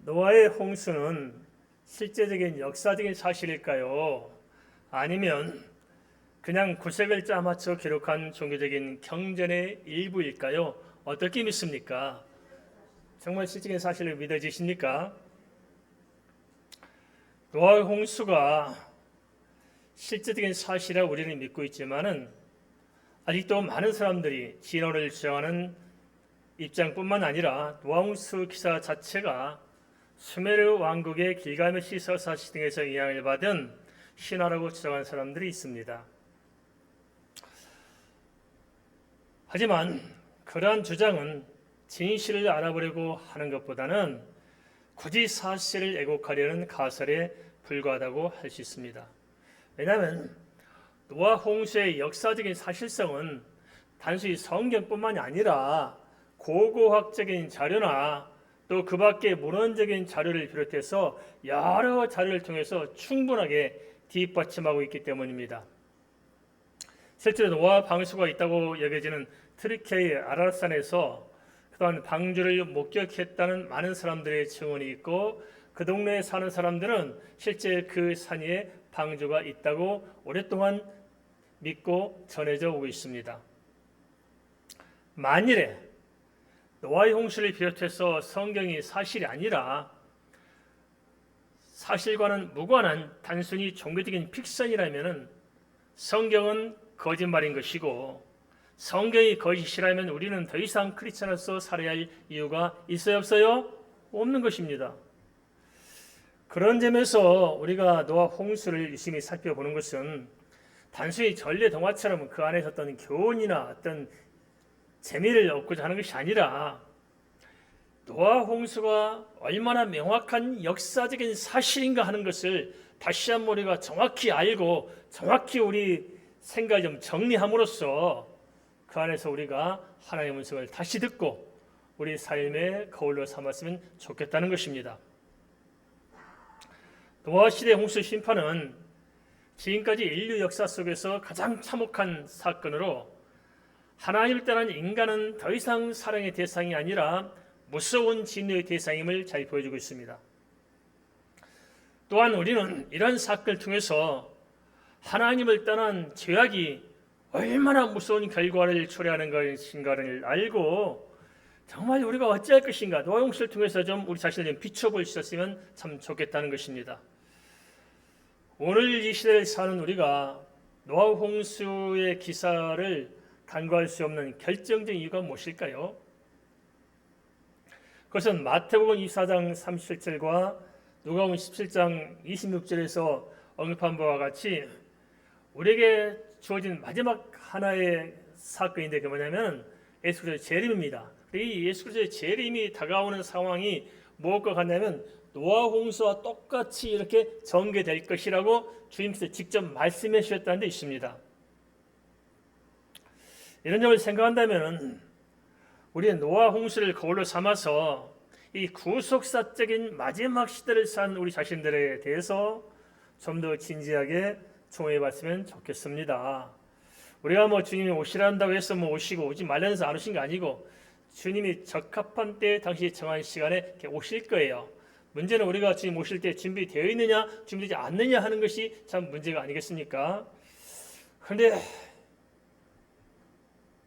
노아의 홍수는 실제적인 역사적인 사실일까요? 아니면 그냥 구색을 짜맞춰 기록한 종교적인 경전의 일부일까요? 어떻게 믿습니까? 정말 실제적인 사실을 믿어지십니까? 노아의 홍수가 실제적인 사실이라 우리는 믿고 있지만은 아직도 많은 사람들이 진화를 주장하는 입장뿐만 아니라 노아 홍수 기사 자체가 수메르 왕국의 길가메시 서사시 등에서 영향을 받은 신화라고 주장하는 사람들이 있습니다. 하지만 그러한 주장은 진실을 알아보려고 하는 것보다는 굳이 사실을 왜곡하려는 가설에 불과하다고 할 수 있습니다. 왜냐하면 노아 홍수의 역사적인 사실성은 단순히 성경뿐만이 아니라 고고학적인 자료나 또 그 밖의 문헌적인 자료를 비롯해서 여러 자료를 통해서 충분하게 뒷받침하고 있기 때문입니다. 실제로 노아 방수가 있다고 여겨지는 트르키예의 아라산에서 그동안 방주를 목격했다는 많은 사람들의 증언이 있고 그 동네에 사는 사람들은 실제 그 산 위에 방주가 있다고 오랫동안 믿고 전해져 오고 있습니다. 만일에 노아의 홍수를 비롯해서 성경이 사실이 아니라 사실과는 무관한 단순히 종교적인 픽션이라면 성경은 거짓말인 것이고 성경이 거짓이라면 우리는 더 이상 크리스천으로서 살아야 할 이유가 있어요 없어요? 없는 것입니다. 그런 점에서 우리가 노아 홍수를 유심히 살펴보는 것은 단순히 전래 동화처럼 그 안에서 어떤 교훈이나 어떤 재미를 얻고자 하는 것이 아니라 노아 홍수가 얼마나 명확한 역사적인 사실인가 하는 것을 다시 한번 우리가 정확히 알고 정확히 우리 생각을 좀 정리함으로써 그 안에서 우리가 하나님의 음성을 다시 듣고 우리 삶의 거울로 삼았으면 좋겠다는 것입니다. 노아 시대 홍수 심판은 지금까지 인류 역사 속에서 가장 참혹한 사건으로 하나님을 떠난 인간은 더 이상 사랑의 대상이 아니라 무서운 진노의 대상임을 잘 보여주고 있습니다. 또한 우리는 이런 사건을 통해서 하나님을 떠난 죄악이 얼마나 무서운 결과를 초래하는 것인가를 알고 정말 우리가 어찌할 것인가 노아 홍수를 통해서 좀 우리 자신을 좀 비춰볼 수 있었으면 참 좋겠다는 것입니다. 오늘 이 시대를 사는 우리가 노아 홍수의 기사를 간과할 수 없는 결정적인 이유가 무엇일까요? 그것은 마태복음 24장 37절과 누가복음 17장 26절에서 언급한 바와 같이 우리에게 주어진 마지막 하나의 사건인데 그 뭐냐면 예수 그리스도의 재림입니다. 이 예수 그리스도의 재림이 다가오는 상황이 무엇과 같냐면 노아 홍수와 똑같이 이렇게 전개될 것이라고 주님께서 직접 말씀해 주셨다는 데 있습니다. 이런 점을 생각한다면 우리의 노아 홍수를 거울로 삼아서 이 구속사적인 마지막 시대를 산 우리 자신들에 대해서 좀 더 진지하게 총회해 봤으면 좋겠습니다. 우리가 주님이 오시란다고 해서 오시고 오지 말라서 안 오신 게 아니고 주님이 적합한 때 당시 정한 시간에 이렇게 오실 거예요. 문제는 우리가 주님 오실 때 준비되어 있느냐 준비되지 않느냐 하는 것이 참 문제가 아니겠습니까? 그런데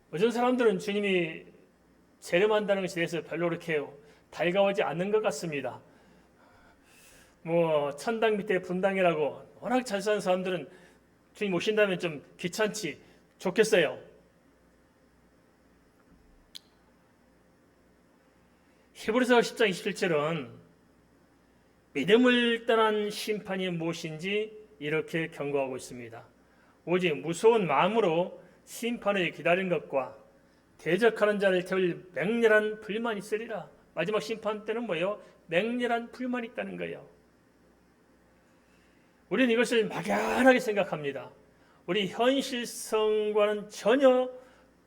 어떤 사람들은 주님이 재림한다는 것에 대해서 별로 그렇게 달가워하지 않는 것 같습니다. 천당 밑에 분당이라고 워낙 잘 사는 사람들은 주님 오신다면 좀 귀찮지 좋겠어요. 히브리서 10장 27절은 믿음을 떠난 심판이 무엇인지 이렇게 경고하고 있습니다. 오직 무서운 마음으로 심판을 기다린 것과 대적하는 자를 태울 맹렬한 불만이 있으리라. 마지막 심판 때는 뭐예요? 맹렬한 불만이 있다는 거예요. 우리는 이것을 막연하게 생각합니다. 우리 현실성과는 전혀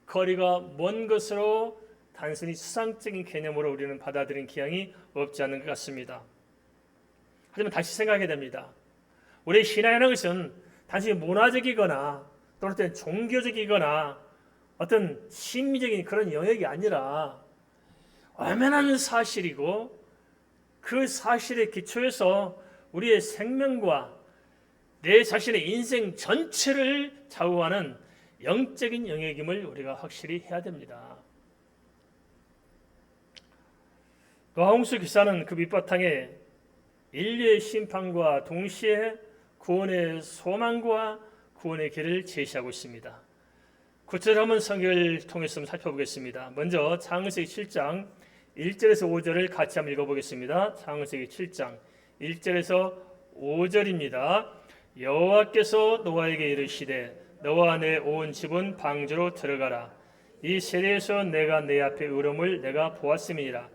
거리가 먼 것으로 단순히 수상적인 개념으로 우리는 받아들인 기향이 없지 않은 것 같습니다. 하지만 다시 생각하게 됩니다. 우리의 신앙이라는 것은 단순히 문화적이거나 또는 종교적이거나 어떤 심리적인 그런 영역이 아니라 엄연한 사실이고 그 사실에 기초해서 우리의 생명과 내 자신의 인생 전체를 좌우하는 영적인 영역임을 우리가 확실히 해야 됩니다. 노아홍수 기사는 그 밑바탕에 인류의 심판과 동시에 구원의 소망과 구원의 길을 제시하고 있습니다. 구체적으로 한번 성경을 통해서 살펴보겠습니다. 먼저 창세기 7장 1절에서 5절을 같이 한번 읽어보겠습니다. 창세기 7장 1절에서 5절입니다. 여호와께서 노아에게 이르시되 너와 내 온 집은 방주로 들어가라. 이 세대에서 내가 내 앞에 의로움을 내가 보았음이니라.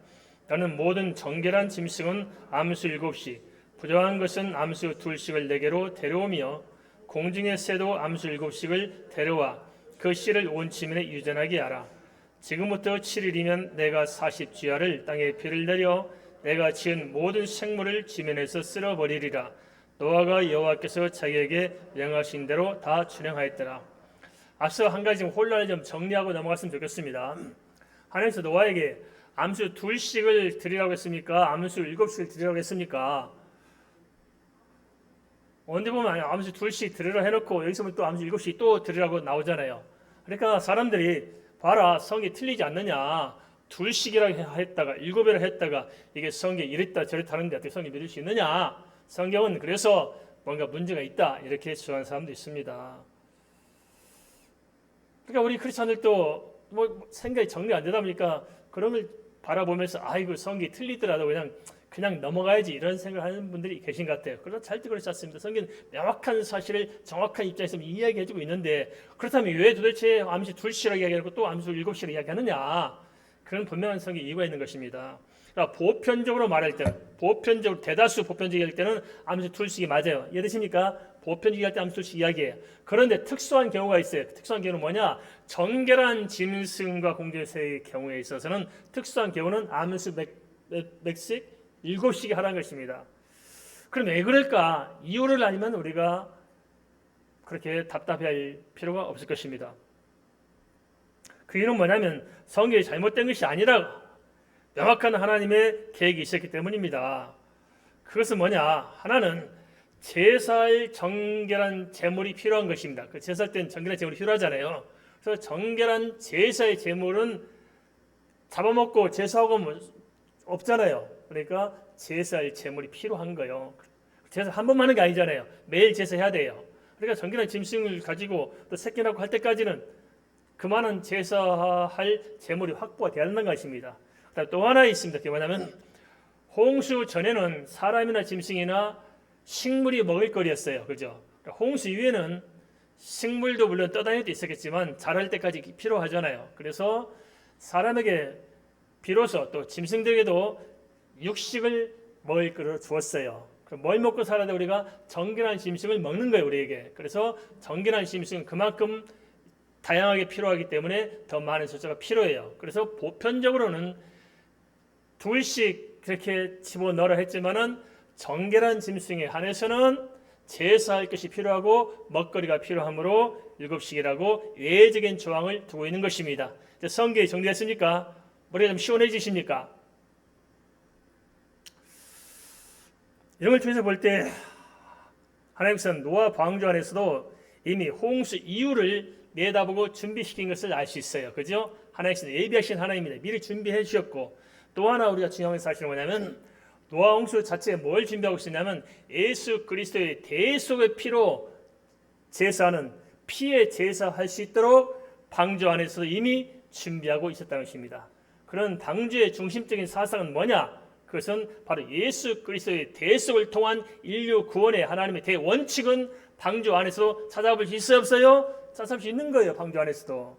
나는 모든 정결한 짐승은 암수 7씩 부정한 것은 암수 2씩을 내게로 데려오며 공중의 새도 암수 7씩을 데려와 그 씨를 온 지면에 유전하게 하라. 지금부터 7일이면 내가 40주야를 땅에 비를 내려 내가 지은 모든 생물을 지면에서 쓸어버리리라. 노아가 여호와께서 자기에게 명하신 대로 다 준행하였더라. 앞서 한 가지 혼란을 좀 정리하고 넘어갔으면 좋겠습니다. 하나님께서 노아에게 암수 2씩을 드리라고 했습니까? 암수 7씩을 드리라고 했습니까? 언제 보면 암수 2씩 드리라 해놓고 여기서 또 암수 7씩 또 드리라고 나오잖아요. 그러니까 사람들이 봐라, 성이 틀리지 않느냐, 2씩이라고 했다가 7이라고 했다가 이게 성경이 이랬다 저랬다 하는데 어떻게 성이 믿을 수 있느냐, 성경은 그래서 뭔가 문제가 있다 이렇게 주장하는 사람도 있습니다. 그러니까 우리 크리스찬들도 뭐 생각이 정리 안 되다 보니까 그런 걸 바라보면서 아이고 성경이 틀리더라도 그냥 넘어가야지 이런 생각을 하는 분들이 계신 것 같아요. 그러나 절대 그렇지 않습니다. 성경은 명확한 사실을 정확한 입장에서 이야기해주고 있는데, 그렇다면 왜 도대체 암수 2씩이라고 이야기하고 또 암수 7씩이라고 이야기하느냐, 그런 분명한 성경의 이유가 있는 것입니다. 그러니까 보편적으로 말할 때는, 보편적으로 대다수 보편적으로 할 때는 암수 2씩이 맞아요. 이해되십니까? 보편적으로 할 때 암수 2씩 이야기해요. 그런데 특수한 경우가 있어요. 특수한 경우는 뭐냐, 정결한 짐승과 공개새의 경우에 있어서는 특수한 경우는 암수 몇씩 7씩이 하라는 것입니다. 그럼 왜 그럴까? 이유를 알면 우리가 그렇게 답답해할 필요가 없을 것입니다. 그 이유는 뭐냐면 성경이 잘못된 것이 아니라 명확한 하나님의 계획이 있었기 때문입니다. 그것은 뭐냐? 하나는 제사의 정결한 제물이 필요한 것입니다. 그 제사 때는 정결한 제물이 필요하잖아요. 그래서 정결한 제사의 제물은 잡아먹고 제사하고 뭐 없잖아요. 그러니까 제사의 제물이 필요한 거예요. 제사 한 번만 하는 게 아니잖아요. 매일 제사해야 돼요. 그러니까 정결한 짐승을 가지고 또 새끼 낳고 할 때까지는 그만한 제사할 제물이 확보가 되어야 한다는 것입니다. 또 하나 있습니다. 그게 뭐냐면 홍수 전에는 사람이나 짐승이나 식물이 먹을 거리였어요. 그죠? 홍수 이후에는 식물도 물론 떠다닐 때 있었겠지만 자랄 때까지 필요하잖아요. 그래서 사람에게 비로소 또 짐승들에게도 육식을 먹을 거로 주었어요. 그럼 뭘 먹고 살아야 돼? 우리가 정결한 짐승을 먹는 거예요, 우리에게. 그래서 정결한 짐승은 그만큼 다양하게 필요하기 때문에 더 많은 숫자가 필요해요. 그래서 보편적으로는 2씩 그렇게 집어넣으라 했지만은 정결한 짐승에 한해서는 제사할 것이 필요하고 먹거리가 필요하므로 7씩이라고 예외적인 조항을 두고 있는 것입니다. 성경이 정리됐습니까? 머리가 좀 시원해지십니까? 이런 걸 통해서 볼 때 하나님께서는 노아 방주 안에서도 이미 홍수 이유를 내다보고 준비시킨 것을 알 수 있어요. 그죠? 하나님께서는 예비하신 하나님입니다. 미리 준비해 주셨고, 또 하나 우리가 중요한 사실은 뭐냐면 노아 홍수 자체에 뭘 준비하고 있었냐면 예수 그리스도의 대속의 피로 제사하는 피의 제사할 수 있도록 방주 안에서도 이미 준비하고 있었다는 것입니다. 그런 방주의 중심적인 사상은 뭐냐? 그것은 바로 예수 그리스도의 대속을 통한 인류 구원의 하나님의 대원칙은 방주 안에서 찾아볼 수 있어요, 없어요? 찾아볼 수 있는 거예요, 방주 안에서도.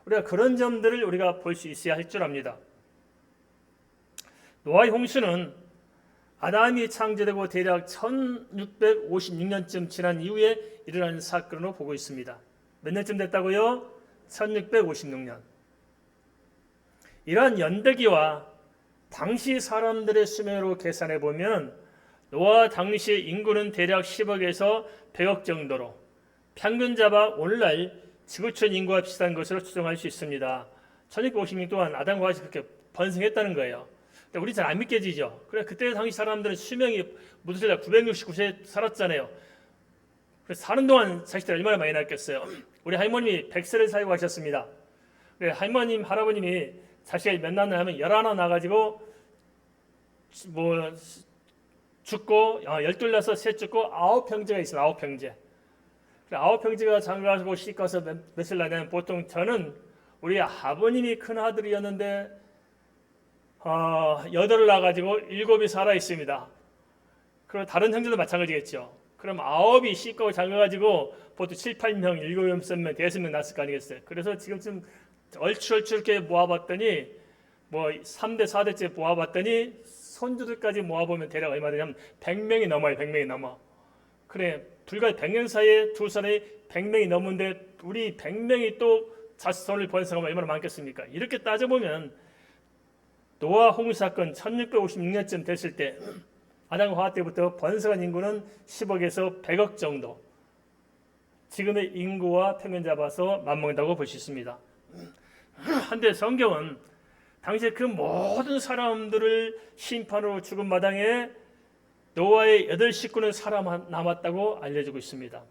우리가 그런 점들을 우리가 볼 수 있어야 할 줄 압니다. 노아의 홍수는 아담이 창조되고 대략 1656년쯤 지난 이후에 일어난 사건으로 보고 있습니다. 몇 년쯤 됐다고요? 1656년. 이러한 연대기와 당시 사람들의 수명으로 계산해 보면 노아 당시의 인구는 대략 10억에서 100억 정도로 평균 잡아 오늘날 지구촌 인구와 비슷한 것으로 추정할 수 있습니다. 1656년 동안 아담과 같이 그렇게 번성했다는 거예요. 우리 잘 안 믿겨지죠. 그래 그때 당시 사람들은 수명이 무드셀라 969세 살았잖아요. 그래서 사는 동안 자식들 얼마나 많이 낳았겠어요. 우리 할머님이 100세를 살고 하셨습니다. 그래 할머님 할아버님이 자식을 몇 낳나 하면 11 낳아가지고 뭐 죽고 12 낳아서 셋 죽고 9형제가 있어요. 9형제. 9형제가 장가가고 시집가서 몇을 낳냐면 보통 저는 우리 아버님이 큰 아들이었는데 8을 낳아가지고 7이 살아 있습니다. 그리고 다른 형제도 마찬가지겠죠. 그럼 9이 시집가고 장가가지고 보통 7, 8명, 7, 8명, 5명 낳았을 거 아니겠어요. 그래서 지금쯤 얼추얼추 이렇게 모아봤더니 뭐 3대, 4대째 모아봤더니 손주들까지 모아보면 대략 얼마 되냐면 100명이 넘어요. 100명이 넘어. 그래 불과 100년 사이에 두 사람이 100명이 넘는데 우리 100명이 또 자손을 번성하면 얼마나 많겠습니까? 이렇게 따져보면 노아 홍수 사건 1656년쯤 됐을 때 아담과 하와 때부터 번성한 인구는 10억에서 100억 정도. 지금의 인구와 평균 잡아서 맞먹는다고 볼 수 있습니다. 한데 성경은 당시에 그 모든 사람들을 심판으로 죽은 마당에 노아의 8식구는 살아남았다고 알려주고 있습니다.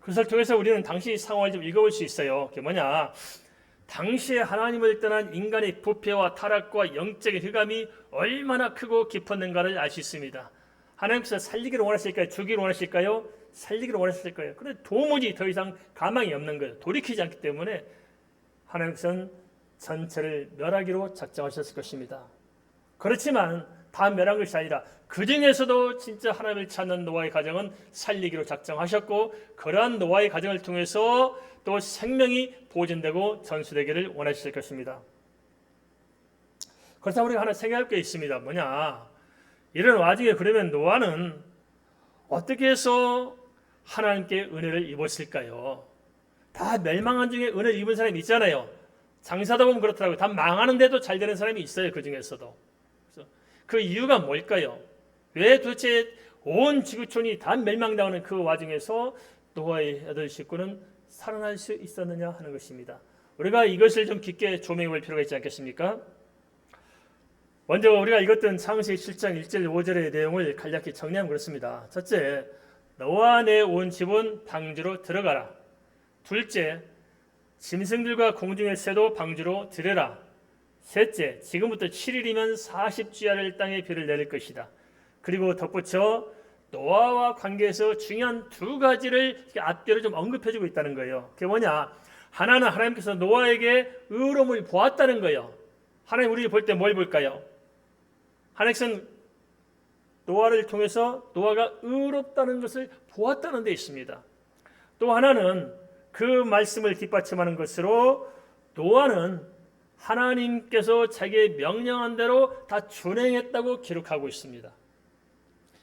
그것을 통해서 우리는 당시 상황을 좀 읽어볼 수 있어요. 그게 뭐냐? 당시에 하나님을 떠난 인간의 부패와 타락과 영적인 흑암이 얼마나 크고 깊었는가를 알 수 있습니다. 하나님께서 살리기를 원하실까요? 죽이기를 원하실까요? 살리기를 원하실 거예요. 그런데 도무지 더 이상 가망이 없는 거예요. 돌이키지 않기 때문에 하나님께서는 전체를 멸하기로 작정하셨을 것입니다. 그렇지만 다 멸한 것이 아니라 그 중에서도 진짜 하나님을 찾는 노아의 가정은 살리기로 작정하셨고 그러한 노아의 가정을 통해서 또 생명이 보존되고 전수되기를 원하실 것입니다. 그렇다면 우리가 하나 생각할 게 있습니다. 뭐냐? 이런 와중에 그러면 노아는 어떻게 해서 하나님께 은혜를 입었을까요? 다 멸망한 중에 은혜를 입은 사람이 있잖아요. 장사다 보면 그렇더라고요. 다 망하는데도 잘 되는 사람이 있어요. 그 중에서도. 그래서 그 이유가 뭘까요? 왜 도대체 온 지구촌이 다 멸망당하는 그 와중에서 노아의 8식구는 살아날 수 있었느냐 하는 것입니다. 우리가 이것을 좀 깊게 조명해 볼 필요가 있지 않겠습니까? 먼저 우리가 읽었던 창세기 7장 1절 5절의 내용을 간략히 정리하면 그렇습니다. 첫째, 너와 내 온 집은 방주로 들어가라. 둘째, 짐승들과 공중의 새도 방주로 들여라. 셋째, 지금부터 7일이면 40주야를 땅에 비를 내릴 것이다. 그리고 덧붙여 노아와 관계에서 중요한 두 가지를 앞뒤로 좀 언급해주고 있다는 거예요. 그게 뭐냐? 하나는 하나님께서 노아에게 의로움을 보았다는 거예요. 하나님 우리를 볼 때 뭘 볼까요? 하나님께서는 노아를 통해서 노아가 의롭다는 것을 보았다는 데 있습니다. 또 하나는 그 말씀을 뒷받침하는 것으로 노아는 하나님께서 자기의 명령한 대로 다 준행했다고 기록하고 있습니다.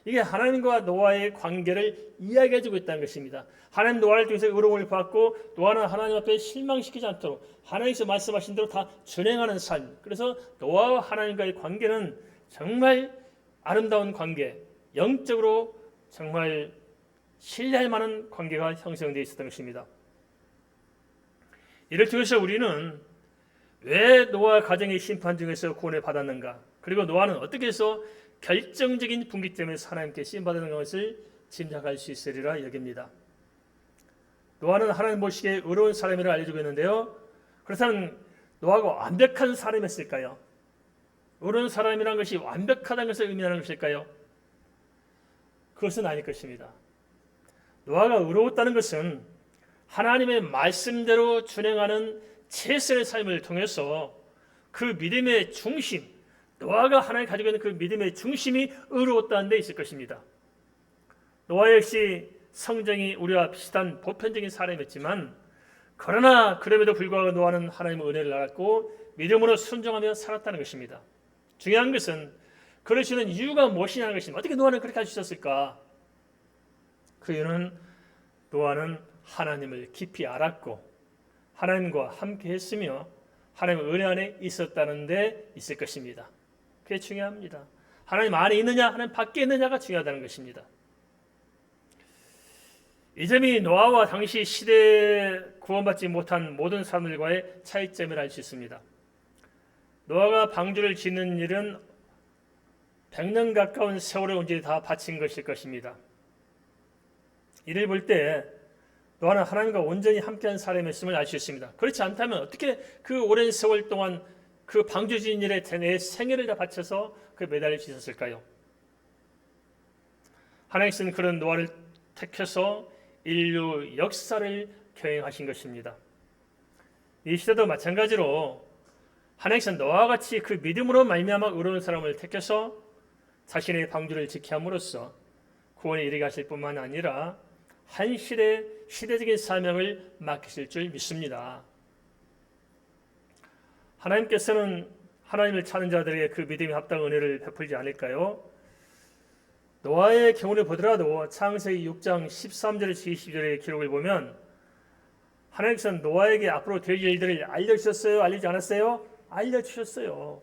이게 하나님과 노아의 관계를 이야기해주고 있다는 것입니다. 하나님 노아를 통해서 의로움을 받고 노아는 하나님 앞에 실망시키지 않도록 하나님께서 말씀하신 대로 다 준행하는 삶. 그래서 노아와 하나님과의 관계는 정말 아름다운 관계, 영적으로 정말 신뢰할 만한 관계가 형성되어 있었던 것입니다. 이를 통해서 우리는 왜 노아 가정의 심판 중에서 구원을 받았는가, 그리고 노아는 어떻게 해서 결정적인 분기점에 하나님께 심판받는 것을 짐작할 수 있으리라 여깁니다. 노아는 하나님 보시기에 의로운 사람이라 알려주고 있는데요. 그렇다면 노아가 완벽한 사람이었을까요? 의로운 사람이라는 것이 완벽하다는 것을 의미하는 것일까요? 그것은 아닐 것입니다. 노아가 의로웠다는 것은 하나님의 말씀대로 준행하는 최선의 삶을 통해서 그 믿음의 중심, 노아가 하나님 가지고 있는 그 믿음의 중심이 의로웠다는 데 있을 것입니다. 노아 역시 성정이 우리와 비슷한 보편적인 사람이었지만 그러나 그럼에도 불구하고 노아는 하나님의 은혜를 알았고 믿음으로 순종하며 살았다는 것입니다. 중요한 것은 그럴 수 있는 이유가 무엇이냐는 것입니다. 어떻게 노아는 그렇게 할 수 있었을까? 그 이유는 노아는 하나님을 깊이 알았고 하나님과 함께 했으며 하나님의 은혜 안에 있었다는 데 있을 것입니다. 그게 중요합니다. 하나님 안에 있느냐 하나님 밖에 있느냐가 중요하다는 것입니다. 이 점이 노아와 당시 시대에 구원받지 못한 모든 사람들과의 차이점을 알 수 있습니다. 노아가 방주를 짓는 일은 100년 가까운 세월의 온전히 다 바친 것일 것입니다. 이를 볼 때 노아는 하나님과 온전히 함께한 사람이었음을 알 수 있습니다. 그렇지 않다면 어떻게 그 오랜 세월 동안 그 방주 짓는 일에 내 생애를 다 바쳐서 그 매달릴 수 있었을까요? 하나님께서는 그런 노아를 택해서 인류 역사를 경영하신 것입니다. 이 시대도 마찬가지로 하나님께서는 노아와 같이 그 믿음으로 말미암아 의로운 사람을 택해서 자신의 방주를 지켜 함으로써 구원에 이르게 하실 뿐만 아니라 한 시대적인 사명을 맡기실 줄 믿습니다. 하나님께서는 하나님을 찾는 자들에게 그 믿음에 합당한 은혜를 베풀지 않을까요? 노아의 경우를 보더라도 창세기 6장 13절에서 22절의 기록을 보면 하나님께서는 노아에게 앞으로 될 일들을 알려주셨어요? 알리지 않았어요? 알려주셨어요.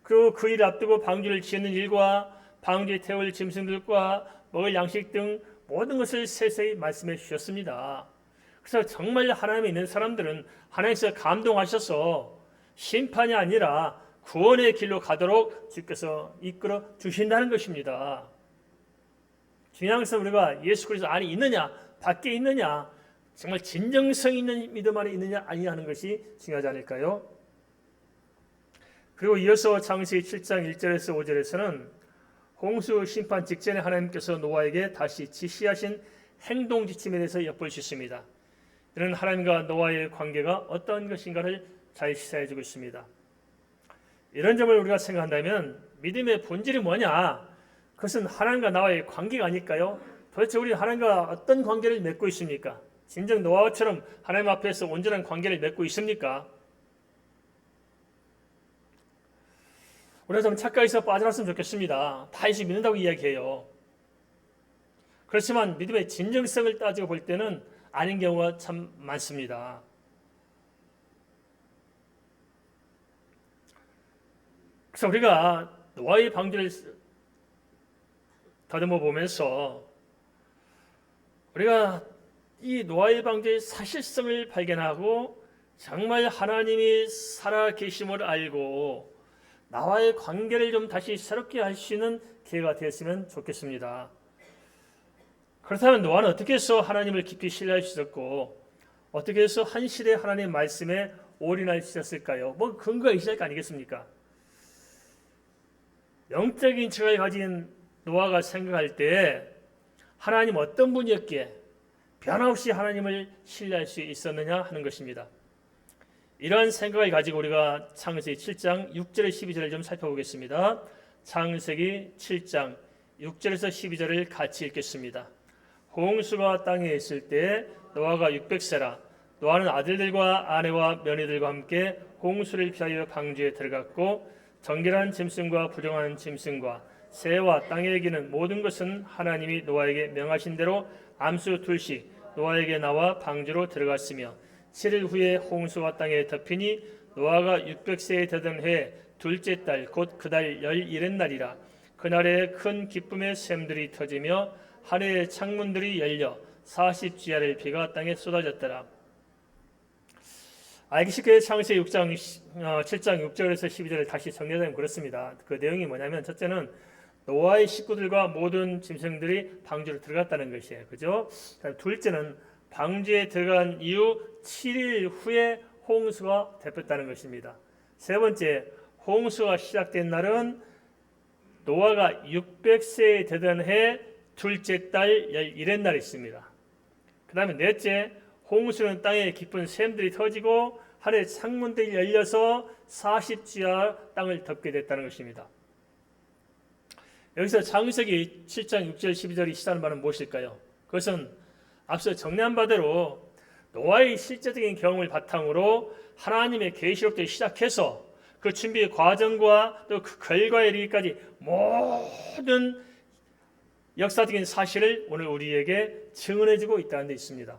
그리고 그 일을 앞두고 방주를 짓는 일과 방주에 태울 짐승들과 먹을 양식 등 모든 것을 세세히 말씀해 주셨습니다. 그래서 정말 하나님에 있는 사람들은 하나님께서 감동하셔서 심판이 아니라 구원의 길로 가도록 주께서 이끌어 주신다는 것입니다. 중요한 것은 우리가 예수 그리스도 안에 있느냐 밖에 있느냐 정말 진정성 있는 믿음 안에 있느냐 아니냐 하는 것이 중요하지 않을까요? 그리고 이어서 창세기 7장 1절에서 5절에서는 홍수 심판 직전에 하나님께서 노아에게 다시 지시하신 행동 지침에 대해서 엿볼 수 있습니다. 이는 하나님과 노아의 관계가 어떤 것인가를 잘 시사해주고 있습니다. 이런 점을 우리가 생각한다면 믿음의 본질이 뭐냐? 그것은 하나님과 나와의 관계가 아닐까요? 도대체 우리 하나님과 어떤 관계를 맺고 있습니까? 진정 노아처럼 하나님 앞에서 온전한 관계를 맺고 있습니까? 우리가 좀 착각해서 빠져나왔으면 좋겠습니다. 다 예수 믿는다고 이야기해요. 그렇지만 믿음의 진정성을 따지고 볼 때는 아닌 경우가 참 많습니다. 그래서 우리가 노아의 방주를 다듬어 보면서 우리가 이 노아의 방주의 사실성을 발견하고 정말 하나님이 살아 계심을 알고 나와의 관계를 좀 다시 새롭게 할 수 있는 기회가 되었으면 좋겠습니다. 그렇다면 노아는 어떻게 해서 하나님을 깊이 신뢰할 수 있었고 어떻게 해서 한 시대 하나님의 말씀에 올인할 수 있었을까요? 뭐 근거가 있을 거 아니겠습니까? 영적인 체각을 가진 노아가 생각할 때 하나님 어떤 분이었기에 변함없이 하나님을 신뢰할 수 있었느냐 하는 것입니다. 이러한 생각을 가지고 우리가 창세기 7장 6절에 12절을 좀 살펴보겠습니다. 창세기 7장 6절에서 12절을 같이 읽겠습니다. 홍수가 땅에 있을 때 노아가 600세라 노아는 아들들과 아내와 며느리들과 함께 홍수를 피하여 방주에 들어갔고 정결한 짐승과 부정한 짐승과 새와 땅에 기는 모든 것은 하나님이 노아에게 명하신 대로 암수 둘씩 노아에게 나와 방주로 들어갔으며 7일 후에 홍수가 땅에 덮이니 노아가 600세에 되던 해 둘째 달 곧 그 달 11의 날이라. 그날에 큰 기쁨의 샘들이 터지며 하늘의 창문들이 열려 40지하를 비가 땅에 쏟아졌더라. 알기 쉽게 창세기 7장 6절에서 12절을 다시 정리하자면 그렇습니다. 그 내용이 뭐냐면 첫째는 노아의 식구들과 모든 짐승들이 방주로 들어갔다는 것이에요. 그죠? 둘째는 방주에 들어간 이후 7일 후에 홍수가 덮였다는 것입니다. 세 번째, 홍수가 시작된 날은 노아가 600세에 되던 해 둘째 달 11의 날이 있습니다. 그 다음에 넷째, 홍수는 땅에 깊은 샘들이 터지고 하늘의 창문들이 열려서 40지하 땅을 덮게 됐다는 것입니다. 여기서 창세기 7장 6절 12절이 시사하는 바는 무엇일까요? 그것은 앞서 정리한 바대로 노아의 실제적인 경험을 바탕으로 하나님의 계시록부터 시작해서 그 준비 과정과 또 그 결과에 이르기까지 모든 역사적인 사실을 오늘 우리에게 증언해주고 있다는 데 있습니다.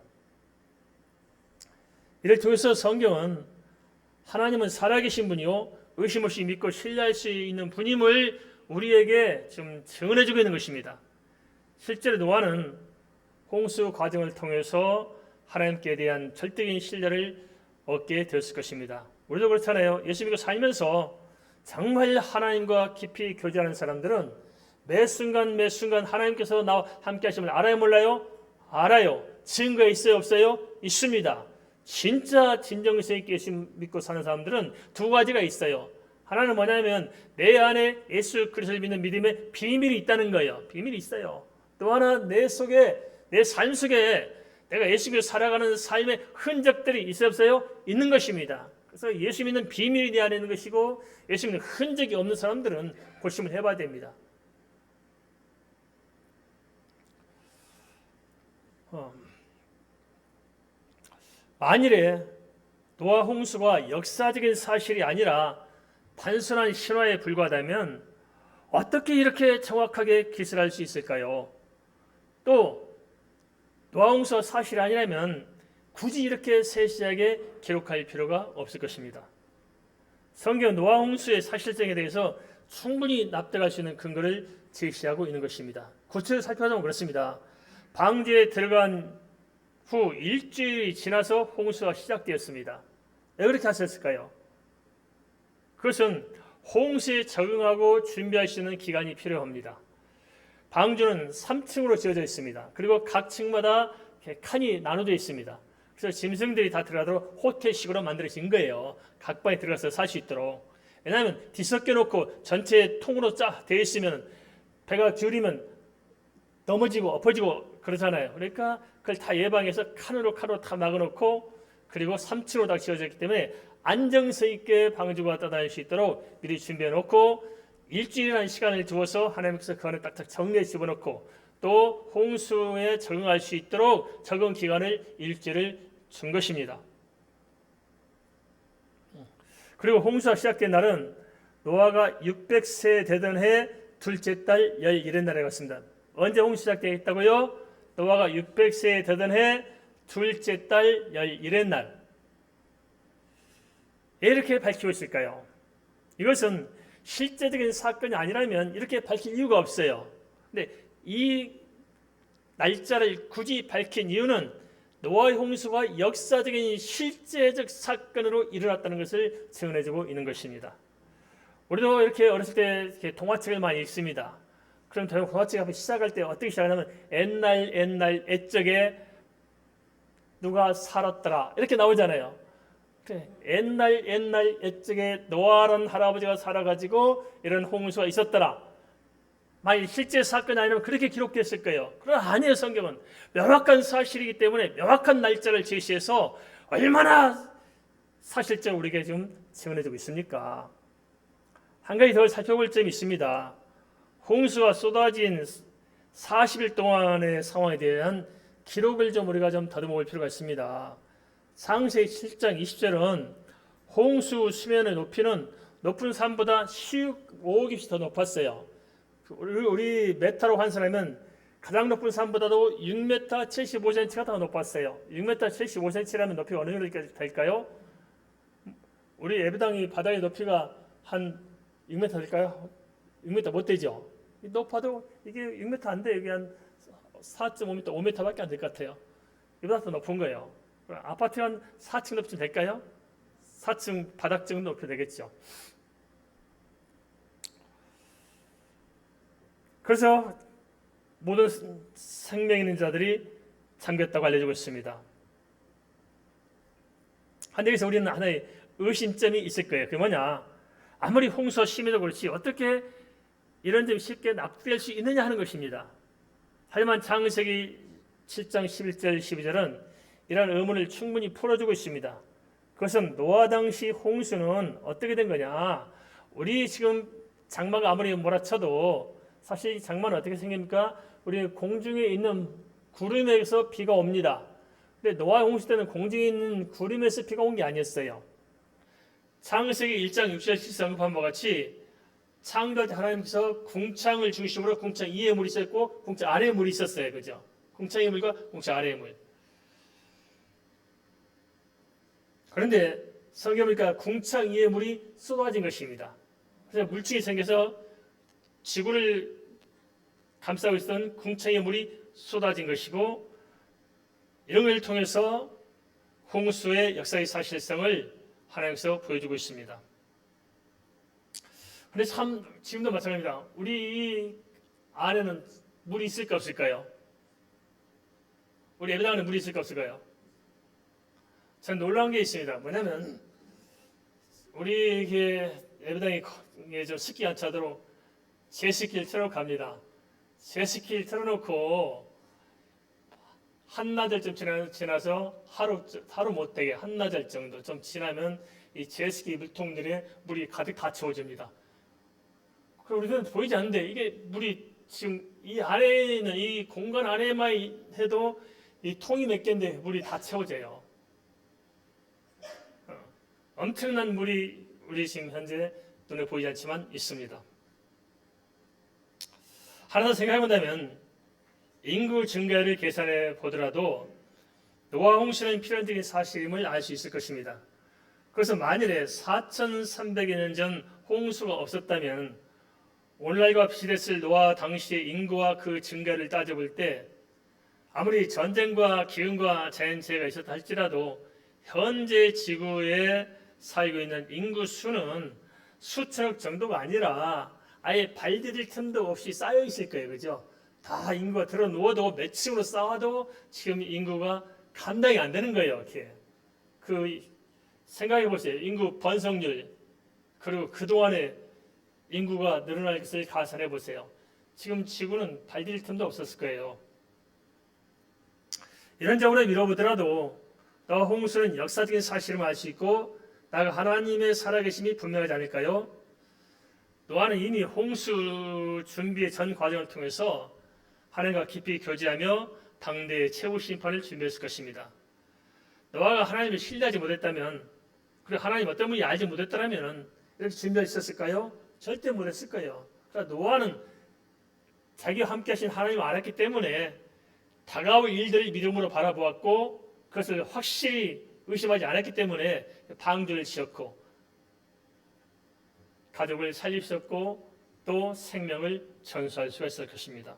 이를 통해서 성경은 하나님은 살아계신 분이요 의심 없이 믿고 신뢰할 수 있는 분임을 우리에게 지금 증언해주고 있는 것입니다. 실제로 노아는 홍수 과정을 통해서 하나님께 대한 절대적인 신뢰를 얻게 되었을 것입니다. 우리도 그렇잖아요. 예수 믿고 살면서 정말 하나님과 깊이 교제하는 사람들은 매 순간 매 순간 하나님께서 나와 함께 하심을 알아요, 몰라요? 알아요. 증거 있어요, 없어요? 있습니다. 진짜 진정성 있게 예수 믿고 사는 사람들은 두 가지가 있어요. 하나는 뭐냐면 내 안에 예수 그리스도를 믿는 믿음의 비밀이 있다는 거예요. 비밀이 있어요. 또 하나 내 속에, 내 삶 속에 내가 예수 믿고 살아가는 삶의 흔적들이 있어요, 없어요? 있는 것입니다. 그래서 예수 믿는 비밀이 내 안에 있는 것이고 예수 믿는 흔적이 없는 사람들은 고심을 해봐야 됩니다. 만일에 노아 홍수가 역사적인 사실이 아니라 단순한 신화에 불과하다면 어떻게 이렇게 정확하게 기술할 수 있을까요? 또 노아 홍수가 사실이 아니라면 굳이 이렇게 세세하게 기록할 필요가 없을 것입니다. 성경 노아 홍수의 사실성에 대해서 충분히 납득할 수 있는 근거를 제시하고 있는 것입니다. 구체적으로 살펴보면 그렇습니다. 방주에 들어간 후 일주일이 지나서 홍수가 시작되었습니다. 왜 그렇게 하셨을까요? 그것은 홍수에 적응하고 준비할 수 있는 기간이 필요합니다. 방주는 3층으로 지어져 있습니다. 그리고 각 층마다 칸이 나눠져 있습니다. 그래서 짐승들이 다 들어가도록 호텔식으로 만들어진 거예요. 각 방에 들어가서 살 수 있도록. 왜냐하면 뒤섞여 놓고 전체 통으로 되어 있으면 배가 기울이면 넘어지고 엎어지고 그러잖아요. 그러니까 그걸 다 예방해서 칸으로 다 막아놓고 그리고 3층으로 다 지어졌기 때문에 안정성 있게 방주가 떠다닐 수 있도록 미리 준비해 놓고 일주일이라는 시간을 두어서 하나님께서 그 안에 딱딱 정리해 집어넣고 또 홍수에 적응할 수 있도록 적응 기간을 일주일을 준 것입니다. 그리고 홍수가 시작된 날은 노아가 600세 되던 해 둘째 달 11의 날에 갔습니다. 언제 홍수 시작되었다고요? 노아가 600세 되던 해 둘째 달 11의 날. 왜 이렇게 밝히고 있을까요? 이것은 실제적인 사건이 아니라면 이렇게 밝힐 이유가 없어요. 근데 이 날짜를 굳이 밝힌 이유는 노아의 홍수가 역사적인 실제적 사건으로 일어났다는 것을 증언해주고 있는 것입니다. 우리도 이렇게 어렸을 때 이렇게 동화책을 많이 읽습니다. 그럼 동화책 시작할 때 어떻게 시작하냐면 옛날 옛적에 누가 살았더라 이렇게 나오잖아요. 옛날 옛적에 노아라는 할아버지가 살아가지고 이런 홍수가 있었더라. 만약 실제 사건이 아니면 그렇게 기록됐을 거예요. 그러나 아니에요. 성경은 명확한 사실이기 때문에 명확한 날짜를 제시해서 얼마나 사실적으로 우리에게 지금 증언해주고 있습니까? 한 가지 더 살펴볼 점이 있습니다. 홍수가 쏟아진 40일 동안의 상황에 대한 기록을 좀 우리가 좀 더듬어 볼 필요가 있습니다. 창세기 7장 20절은 홍수 수면의 높이는 높은 산보다 15깁씩 더 높았어요. 우리 메타로 환산하면 가장 높은 산보다도 6m 75cm가 더 높았어요. 6m 75cm라면 높이가 어느 정도 될까요? 우리 예배당이 바닥의 높이가 한 6m 될까요? 6m 못 되죠? 높아도 이게 6m 안 돼. 여기 한 4.5m, 5m밖에 안 될 것 같아요. 이보다 더 높은 거예요. 아파트 한 4층 높이 될까요? 4층 바닥 정도 높이 되겠죠. 그래서 모든 생명 있는 자들이 잠겼다고 알려지고 있습니다. 한데 여기서 우리는 하나의 의심점이 있을 거예요. 그게 뭐냐? 아무리 홍수가 심해도 그렇지 어떻게 이런 점이 쉽게 납득될 수 있느냐 하는 것입니다. 하지만 창세기 7장 11절 12절은 이러한 의문을 충분히 풀어주고 있습니다. 그것은 노아 당시 홍수는 어떻게 된 거냐? 우리 지금 장마가 아무리 몰아쳐도 사실 장마는 어떻게 생깁니까? 우리 공중에 있는 구름에서 비가 옵니다. 근데 노아 홍수 때는 공중에 있는 구름에서 비가 온 게 아니었어요. 창세기 1장 6절 7절 언급한 바와 같이 창조할 때 하나님께서 궁창을 중심으로 궁창 위에 물이 있었고 궁창 아래에 물이 있었어요. 그죠? 궁창의 물과 궁창 아래의 물. 그런데 성경 보니까 궁창 위에 물이 쏟아진 것입니다. 그래서 물층이 생겨서 지구를 감싸고 있던 궁창의 물이 쏟아진 것이고 이런 것을 통해서 홍수의 역사의 사실성을 하나님께서 보여주고 있습니다. 근데 참 지금도 마찬가지입니다. 우리 이 안에는 물이 있을까 없을까요? 우리 예배당 안에 물이 있을까 없을까요? 전 놀라운 게 있습니다. 뭐냐면 우리 이게 예배당이 좀 습기 안 차도록 제습기를 틀어갑니다. 제습기를 틀어놓고 한나절쯤 지나서 하루 못 되게 한나절 정도 좀 지나면 이 제습기 물통들에 물이 가득 다 채워집니다. 그럼 우리는 보이지 않는데 이게 물이 지금 이 안에 있는 이 공간 안에만 해도 이 통이 몇 개인데 물이 다 채워져요. 엄청난 물이 우리 지금 현재 눈에 보이지 않지만 있습니다. 하나 더 생각해 본다면 인구 증가를 계산해 보더라도 노아 홍수는 필연적인 사실임을 알 수 있을 것입니다. 그래서 만일에 4,300여 년 전 홍수가 없었다면 오늘날과 비슷했을 노아 당시의 인구와 그 증가를 따져볼 때 아무리 전쟁과 기근과 자연재해가 있었다 할지라도 현재 지구에 살고 있는 인구 수는 수천억 정도가 아니라 아예 발 디딜 틈도 없이 쌓여 있을 거예요. 그죠? 다 인구가 들어 누워도 몇 층으로 쌓아도 지금 인구가 감당이 안 되는 거예요. 이렇게. 생각해 보세요. 인구 번성률 그리고 그동안에 인구가 늘어날 것을 가산해 보세요. 지금 지구는 발 디딜 틈도 없었을 거예요. 이런 점으로 미뤄보더라도 노아 홍수는 역사적인 사실을 알 수 있고 나가 하나님의 살아계심이 분명하지 않을까요? 노아는 이미 홍수 준비의 전 과정을 통해서 하나님과 깊이 교제하며 당대의 최후 심판을 준비했을 것입니다. 노아가 하나님을 신뢰하지 못했다면 그리고 하나님 어떤 분이 알지 못했더라면 이렇게 준비했었을까요? 절대 못했을 거예요. 그러니까 노아는 자기와 함께 하신 하나님을 알았기 때문에 다가올 일들을 믿음으로 바라보았고 그것을 확실히 의심하지 않았기 때문에 방주를 지었고 가족을 살릴 수 없고 또 생명을 전수할 수가 있을 것입니다.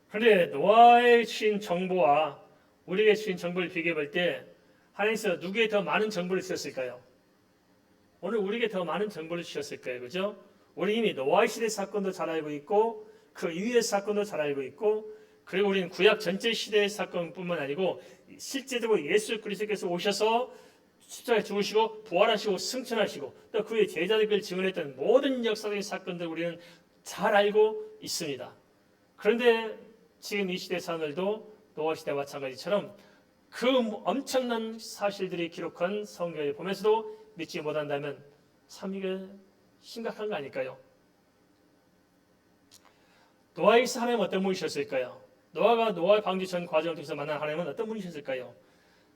그런데 노아의 주신 정보와 우리에게 주신 정보를 비교해 볼 때 하나님께서 누구에게 더 많은 정보를 주셨을까요? 오늘 우리에게 더 많은 정보를 주셨을 거예요. 그죠? 우리 이미 노아의 시대 사건도 잘 알고 있고 그 이후의 사건도 잘 알고 있고 그리고 우리는 구약 전체 시대의 사건뿐만 아니고 실제적으로 예수 그리스도께서 오셔서 십자가에 죽으시고 부활하시고 승천하시고 또 그의 제자들을 증언했던 모든 역사적인 사건들 우리는 잘 알고 있습니다. 그런데 지금 이 시대 사람들도 노아 시대와 마찬가지처럼 그 엄청난 사실들이 기록한 성경을 보면서도 믿지 못한다면 참 이게 심각한 거 아닐까요? 노아에게서 하나님은 어떤 분이셨을까요? 노아가 노아 방주 전 과정을 통해서 만난 하나님은 어떤 분이셨을까요?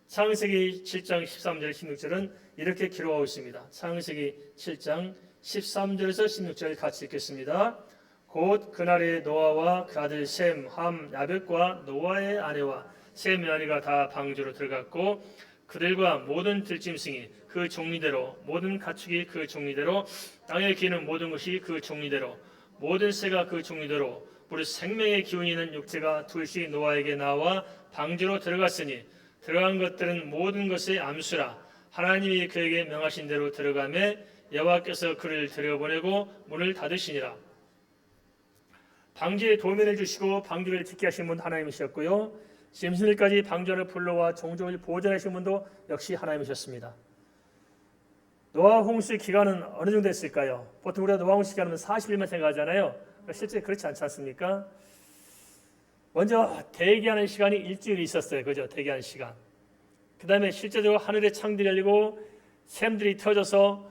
창세기 7장 13절 16절은 이렇게 기록하고 있습니다. 창세기 7장 13절에서 16절 같이 읽겠습니다. 곧 그날에 노아와 그 아들 셈, 함, 야벳과 노아의 아내와 셈의 아내가 다 방주로 들어갔고 그들과 모든 들짐승이 그 종류대로 모든 가축이 그 종류대로 땅에 기는 모든 것이 그 종류대로 모든 새가 그 종류대로 무릇 생명의 기운이 있는 육체가 둘씩 노아에게 나와 방주로 들어갔으니 들어간 것들은 모든 것의 암수라 하나님이 그에게 명하신 대로 들어가매 여호와께서 그를 들여보내고 문을 닫으시니라. 방주에 도면을 주시고 방주를 짓게 하신 분 하나님이셨고요. 짐승들까지 방주 안을 불러와 종족을 보존하신 분도 역시 하나님이셨습니다. 노아 홍수의 기간은 어느 정도 됐을까요? 보통 우리가 노아 홍수 기간은 40일만 생각하잖아요. 실제 그렇지 않지 않습니까? 먼저 대기하는 시간이 일주일이 있었어요. 그죠? 대기하는 시간. 그 다음에 실제적으로 하늘에 창들이 열리고 샘들이 터져서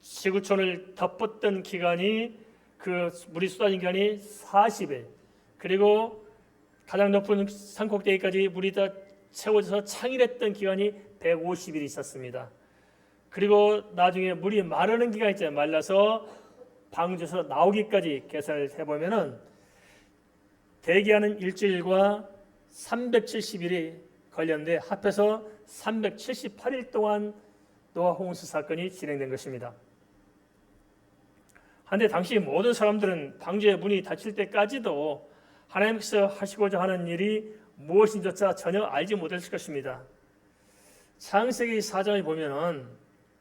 지구촌을 덮었던 기간이 그 물이 쏟아진 기간이 40일. 그리고 가장 높은 산꼭대기까지 물이 다 채워져서 창일했던 기간이 150일이 있었습니다. 그리고 나중에 물이 마르는 기간이 있잖아요. 말라서 방주에서 나오기까지 계산을 해보면은 대기하는 일주일과 370일이 걸렸는데 합해서 378일 동안 노아 홍수 사건이 진행된 것입니다. 한데 당시 모든 사람들은 방주의 문이 닫힐 때까지도 하나님께서 하시고자 하는 일이 무엇인지조차 전혀 알지 못했을 것입니다. 창세기 4장을 보면은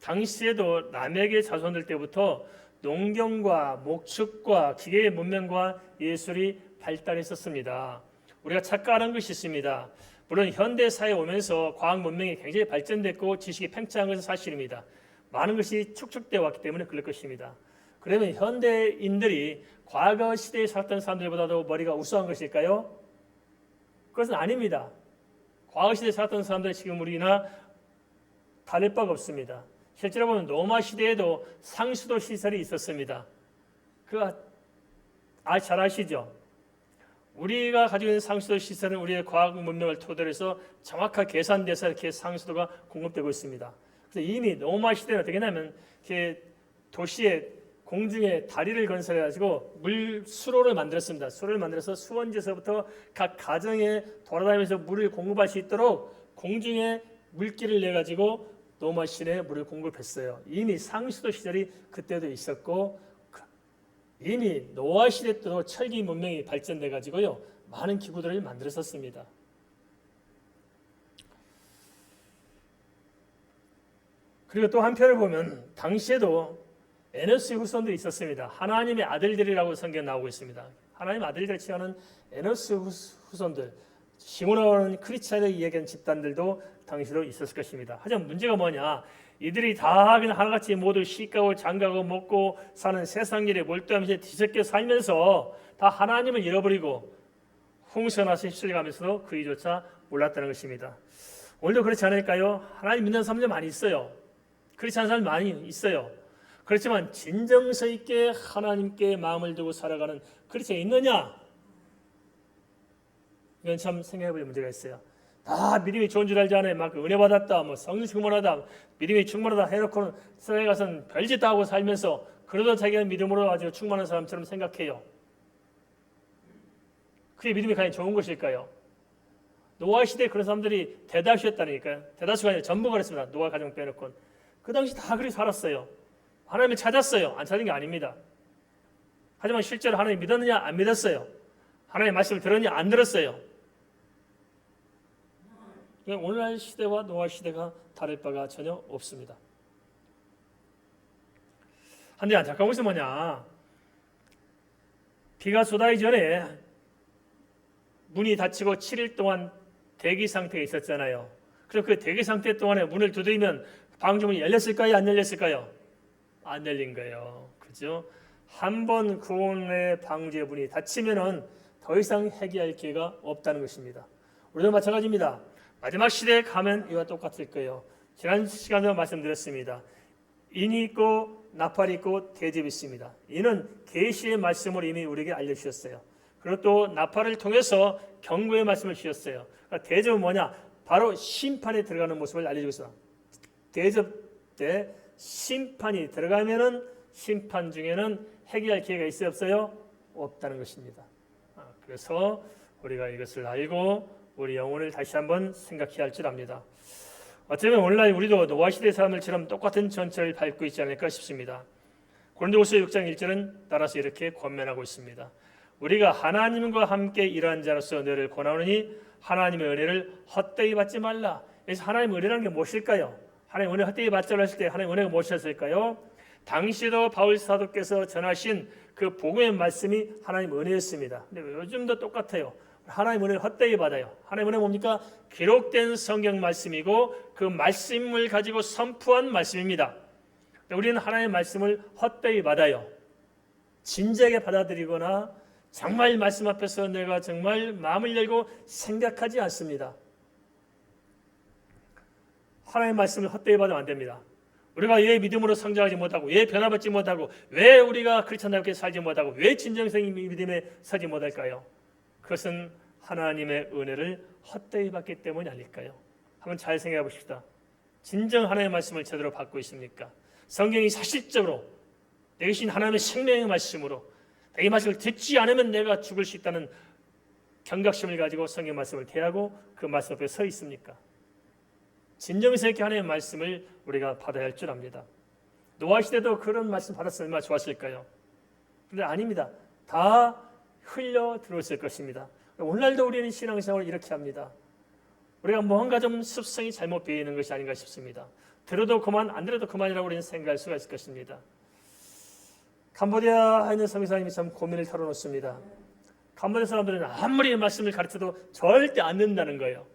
당시에도 남에게 자손들 때부터 농경과 목축과 기계의 문명과 예술이 발달했었습니다. 우리가 착각하는 것이 있습니다. 물론 현대 사회에 오면서 과학 문명이 굉장히 발전됐고 지식이 팽창한 것은 사실입니다. 많은 것이 축적되어 왔기 때문에 그럴 것입니다. 그러면 현대인들이 과거 시대에 살았던 사람들보다도 머리가 우수한 것일까요? 그것은 아닙니다. 과거 시대에 살았던 사람들이 지금 우리나 다를 바가 없습니다. 실제로 보면 로마 시대에도 상수도 시설이 있었습니다. 그거 잘 아시죠? 우리가 가지고 있는 상수도 시설은 우리의 과학 문명을 토대로 해서 정확하게 계산돼서 이렇게 상수도가 공급되고 있습니다. 그래서 이미 로마 시대는 어떻게 하냐면 이렇게 도시에 공중에 다리를 건설해가지고 수로를 만들었습니다. 수로를 만들어서 수원지에서부터 각 가정에 돌아다니면서 물을 공급할 수 있도록 공중에 물길을 내가지고 로마 시내에 물을 공급했어요. 이미 상수도 시절이 그때도 있었고 이미 노아 시대 때도 철기 문명이 발전돼 가지고요 많은 기구들을 만들었었습니다. 그리고 또 한편을 보면 당시에도 에노스 후손들이 있었습니다. 하나님의 아들들이라고 성경에 나오고 있습니다. 하나님의 아들들을 취하는 에노스 후손들, 시므나오는 크리스찬을 이야기하는 집단들도 당시로 있었을 것입니다. 하지만 문제가 뭐냐? 이들이 다 그냥 하나같이 모두 시가고 장가고 먹고 사는 세상 일에 몰두하면서 뒤섞여 살면서 다 하나님을 잃어버리고 홍수나서 휩쓸려가면서도 그 이조차 몰랐다는 것입니다. 오늘도 그렇지 않을까요? 하나님 믿는 사람들 많이 있어요. 그렇지 않은 사람 많이 있어요. 그렇지만 진정서 있게 하나님께 마음을 두고 살아가는 그리스도가 있느냐? 이건 참 생각해볼 문제가 있어요. 다 믿음이 좋은 줄 알지 않아요? 막 은혜 받았다, 뭐 성령 충만하다, 믿음이 충만하다 해놓고는 세상에 가서는 별짓 다 하고 살면서 그러다 자기가 믿음으로 아주 충만한 사람처럼 생각해요. 그게 믿음이 과연 좋은 것일까요? 노아 시대에 그런 사람들이 대다수였다니까요. 대다수가 아니라 전부 그랬습니다. 노아 가정 빼놓고. 그 당시 다 그렇게 살았어요. 하나님을 찾았어요. 안 찾은 게 아닙니다. 하지만 실제로 하나님 믿었느냐? 안 믿었어요. 하나님의 말씀을 들었느냐? 안 들었어요. 오늘날 시대와 노아 시대가 다를 바가 전혀 없습니다. 한데 안타까운 것은 뭐냐? 비가 쏟아지기 전에 문이 닫히고 7일 동안 대기 상태에 있었잖아요. 그럼 그 대기 상태 동안에 문을 두드리면 방주문이 열렸을까요? 안 열렸을까요? 안 열린 거예요. 그죠? 한번 구원의 방주의 문이 닫히면은 더 이상 해결할 기회가 없다는 것입니다. 우리도 마찬가지입니다. 마지막 시대에 가면 이와 똑같을 거예요. 지난 시간에도 말씀드렸습니다. 인이 있고 나팔이 있고 대접이 있습니다. 이는 계시의 말씀을 이미 우리에게 알려주셨어요. 그리고 또 나팔을 통해서 경고의 말씀을 주셨어요. 그러니까 대접은 뭐냐? 바로 심판에 들어가는 모습을 알려주고 있어요. 대접 때 심판이 들어가면은 심판 중에는 해결할 기회가 있어요, 없어요? 없다는 것입니다. 그래서 우리가 이것을 알고 우리 영혼을 다시 한번 생각해야 할 줄 압니다. 어쩌면 오늘날 우리도 노아 시대 사람들처럼 똑같은 전철을 밟고 있지 않을까 싶습니다. 고린도후서 6장 1절은 따라서 이렇게 권면하고 있습니다. 우리가 하나님과 함께 일하는 자로서 너를 권하노니 하나님의 은혜를 헛되이 받지 말라. 그래서 하나님의 은혜라는 게 무엇일까요? 하나님의 은혜 헛되이 받자고 했을 때 하나님의 은혜가 무엇이었을까요? 당시도 바울 사도께서 전하신 그 복음의 말씀이 하나님의 은혜였습니다. 근데 요즘도 똑같아요. 하나님의 은혜를 헛되이 받아요. 하나님의 은혜는 뭡니까? 기록된 성경 말씀이고 그 말씀을 가지고 선포한 말씀입니다. 우리는 하나님의 말씀을 헛되이 받아요. 진지하게 받아들이거나 정말 말씀 앞에서 내가 정말 마음을 열고 생각하지 않습니다. 하나님의 말씀을 헛되이 받으면 안 됩니다. 우리가 왜 믿음으로 성장하지 못하고 왜 변화받지 못하고 왜 우리가 크리스찬답게 살지 못하고 왜 진정성의 믿음에 서지 못할까요? 그것은 하나님의 은혜를 헛되이 받기 때문이 아닐까요? 한번 잘 생각해 보십시다. 진정 하나님의 말씀을 제대로 받고 있습니까? 성경이 사실적으로 내 것인 하나님의 생명의 말씀으로 이 말씀을 듣지 않으면 내가 죽을 수 있다는 경각심을 가지고 성경 말씀을 대하고 그 말씀 앞에 서 있습니까? 진정성 있게 하나님의 말씀을 우리가 받아야 할 줄 압니다. 노아 시대도 그런 말씀 받았으면 얼마나 좋았을까요? 그런데 아닙니다. 다 흘려 들어왔을 것입니다. 오늘날도 우리는 신앙생활을 이렇게 합니다. 우리가 뭔가 좀 습성이 잘못 배이는 것이 아닌가 싶습니다. 들어도 그만 안 들어도 그만이라고 우리는 생각할 수가 있을 것입니다. 캄보디아에 있는 선교사님이 참 고민을 털어놓습니다. 캄보디아 사람들은 아무리 말씀을 가르쳐도 절대 안 듣는다는 거예요.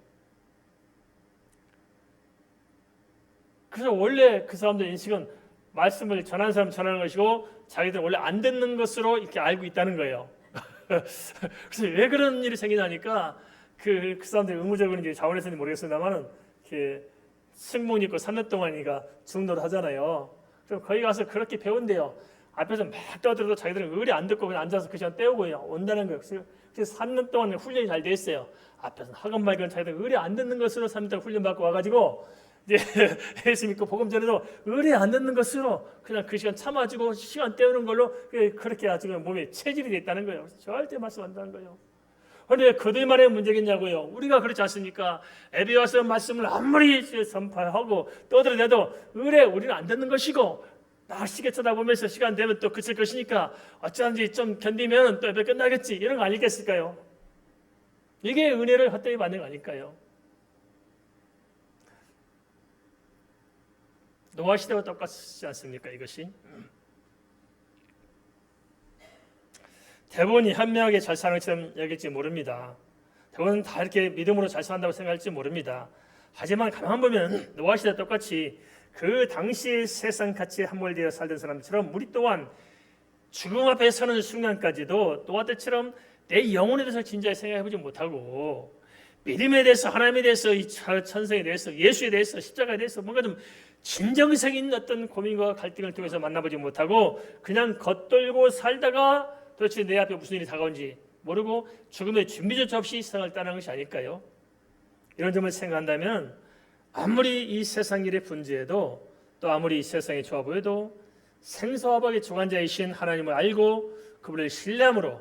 그래서 원래 그 사람들 인식은 말씀을 전하는 사람 전하는 것이고 자기들 원래 안 듣는 것으로 이렇게 알고 있다는 거예요. 그래서 왜 그런 일이 생기냐니까 그 사람들이 의무적으로 이제 자원에서는 모르겠습니다만은 이렇게 승무원 입고 3년 동안이니까 중노를 하잖아요. 그럼 거기 가서 그렇게 배운대요. 앞에서 막 떠들어도 자기들은 의리 안 듣고 그냥 앉아서 그 시간 때우고 온다는 거예요. 그래서 3년 동안 훈련이 잘 돼 있어요. 앞에서 학원 말고는 자기들 의리 안 듣는 것으로 3년 동안 훈련 받고 와가지고 이제 예수 믿고 복음 전에도 의리 안 듣는 것으로 그냥 그 시간 참아주고 시간 때우는 걸로 그렇게 아주 몸에 체질이 돼 있다는 거예요. 절대 말씀 안 한다는 거예요. 그런데 그들만의 문제겠냐고요. 우리가 그렇지 않습니까? 애비 와서 말씀을 아무리 선포하고 떠들어대도 의뢰 우리는 안 듣는 것이고 날씨게 쳐다보면서 시간 되면 또 그칠 것이니까 어쩌든지 좀 견디면 또 예배 끝나겠지 이런 거 아니겠을까요? 이게 은혜를 헛되이 받는 거 아닐까요? 노아 시대와 똑같지 않습니까? 이것이 대부분이 현명하게 잘 사는 것처럼 여길지 모릅니다. 대부분은 다 이렇게 믿음으로 잘 산다고 생각할지 모릅니다. 하지만 가만 보면 노아 시대와 똑같이 그 당시 세상 가치에 함몰되어 살던 사람처럼 우리 또한 죽음 앞에 서는 순간까지도 노아 때처럼 내 영혼에 대해서 진지하게 생각해보지 못하고 믿음에 대해서 하나님에 대해서 이 천성에 대해서 예수에 대해서 십자가에 대해서 뭔가 좀 진정성 있는 어떤 고민과 갈등을 통해서 만나보지 못하고 그냥 겉돌고 살다가 도대체 내 앞에 무슨 일이 다가온지 모르고 죽음의 준비조차 없이 세상을 떠나는 것이 아닐까요? 이런 점을 생각한다면 아무리 이 세상 일에 분주해도 또 아무리 이 세상이 좋아 보여도 생사화복의 주관자이신 하나님을 알고 그분을 신뢰함으로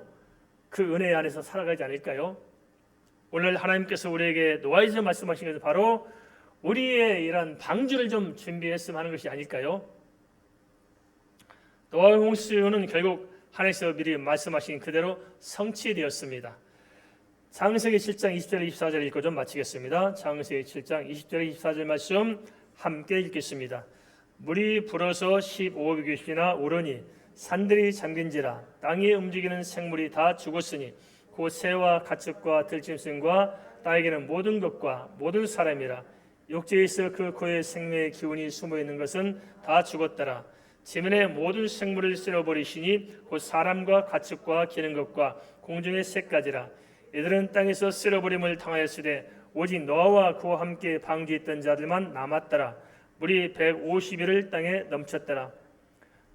그 은혜 안에서 살아가지 않을까요? 오늘 하나님께서 우리에게 노아에서 말씀하신 것은 바로 우리의 이런 방주를 좀 준비했으면 하는 것이 아닐까요? 노아의 홍수는 결국 하나님께서 미리 말씀하신 그대로 성취되었습니다. 창세기 7장 20절 24절 읽고 좀 마치겠습니다. 창세기 7장 20절 24절 말씀 함께 읽겠습니다. 물이 불어서 15규빗이나 오르니 산들이 잠긴지라 땅에 움직이는 생물이 다 죽었으니 곧 새와 가축과 들짐승과 땅에게는 모든 것과 모든 사람이라 육지에 있어 그 고의 생명의 기운이 숨어있는 것은 다 죽었더라. 지면의 모든 생물을 쓸어버리시니 곧 사람과 가축과 기는 것과 공중의 새까지라. 이들은 땅에서 쓸어버림을 당하였으되 오직 노아와 그와 함께 방주했던 자들만 남았더라. 물이 150일을 땅에 넘쳤더라.